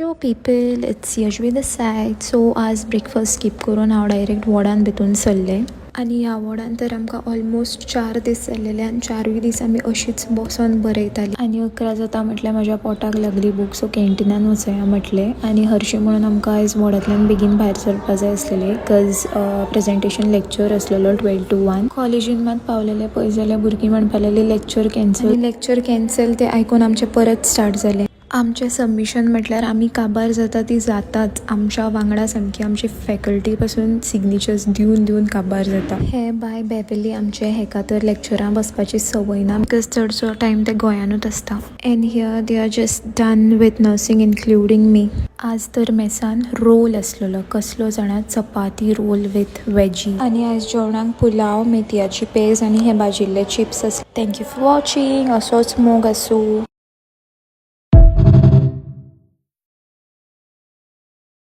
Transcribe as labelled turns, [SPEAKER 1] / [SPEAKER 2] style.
[SPEAKER 1] Hello people, it's Yashvi this side. So आज breakfast skip करून हांव डायरेक्ट वॉर्डान भितून सरलें आनी ह्या वॉर्डान तर आमकां ऑलमोस्ट 4 दीस जाल्लेले आनी 4 दीस आमी अशीच बसून बरयतालीं आनी 11 जाता म्हटल्यार म्हज्या पोटाक लागली बूक. सो कॅन्टिनान वचया म्हटलें आनी हरशीं म्हणून आमकां आयज वॉर्डांतल्यान बेगीन भायर सरपा जाय आसलेलें बिकॉज प्रेजेंटेशन लेक्चर आसलेलो 12 to 1. कॉलेजीन मात पावलेले पळय जाल्यार भुरगीं म्हणपा लागलीं लेक्चर कॅन्सल तें आयकून आमचें परत स्टार्ट जालें. आमचें सबमिशन म्हटल्यार आमी काबार जाता ती जाताच. आमच्या वांगडा सामकी आमची फॅकल्टी पासून सिग्नेचर्स दिवन काबार जाता. हे बाय बेबली आमचे हेका तर लेक्चरां बसपाची संवय ना बिकॉज चडसो टायम ते गोंयानूच आसता. And here they are just done with nursing including me. आज तर मेसान रोल आसलेलो, कसलो जाणा चपाती रोल विथ वेजी आनी आयज जेवणाक पुलाव, मेथयाची पेज आनी हे भाजिल्ले चिप्स आसले. Thank you for watching. असोच मोग आसूं.